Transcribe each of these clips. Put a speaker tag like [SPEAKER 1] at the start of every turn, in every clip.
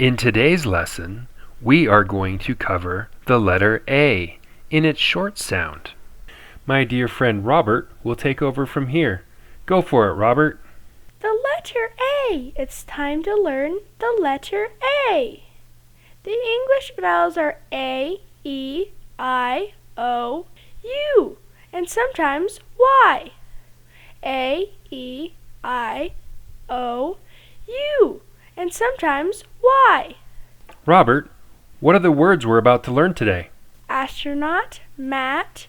[SPEAKER 1] In today's lesson, we are going to cover the letter A in its short sound. My dear friend Robert will take over from here. Go for it, Robert.
[SPEAKER 2] The letter A. It's time to learn the letter A. The English vowels are A, E, I, O, U, and sometimes Y. A, E, I, O, U, and sometimes Y.
[SPEAKER 1] Robert, what are the words we're about to learn today?
[SPEAKER 2] Astronaut, mat,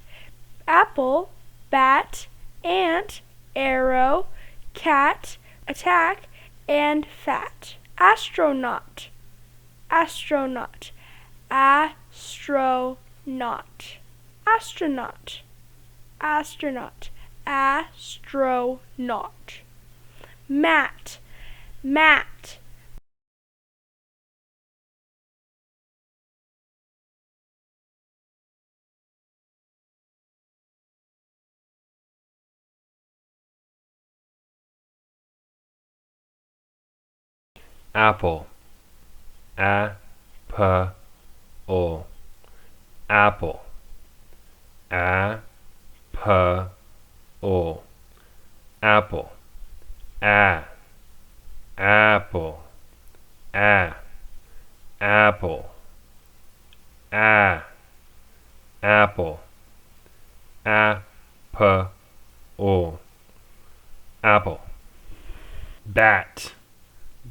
[SPEAKER 2] apple, bat, ant, arrow, cat, attack, and fat. Astronaut, astronaut, astronaut, astronaut, astronaut, astronaut. Mat, mat.
[SPEAKER 1] Apple. A-p-o. Apple. A-p-o. Apple. A. Apple. A. Apple. A. Apple. A-p-o. Apple. Bat.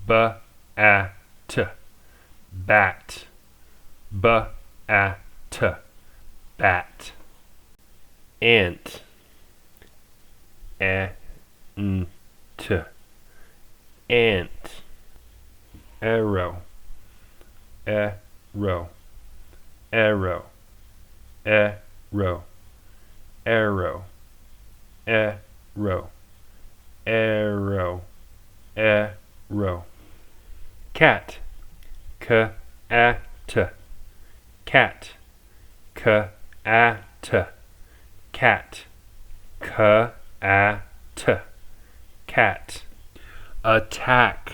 [SPEAKER 1] B-a-t. Bat. B-a-t. Bat. Ant. A-n-t. Ant. Arrow. Arrow. Arrow. Arrow. Arrow. Arrow. Arrow. Arrow. Cat. C-a-t. Cat. C-a-t. Cat. C-a-t. Cat. Attack.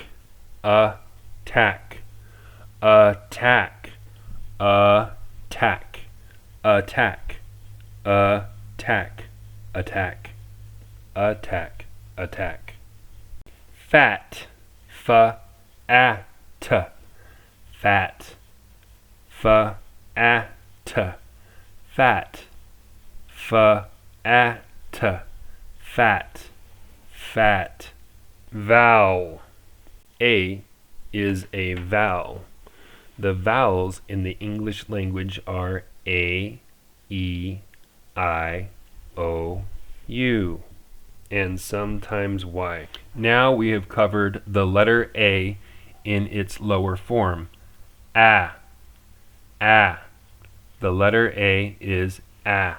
[SPEAKER 1] Attack. Attack. Attack. Attack. Attack. Attack. Attack. Attack. Fat. F-a-t. Fat. F-a-t. Fat. F-a-t. Fat. Fat. Vowel. A is a vowel. The vowels in the English language are A, E, I, O, U, and sometimes Y. Now we have covered the letter A in its lower form. A. A. The letter A is A.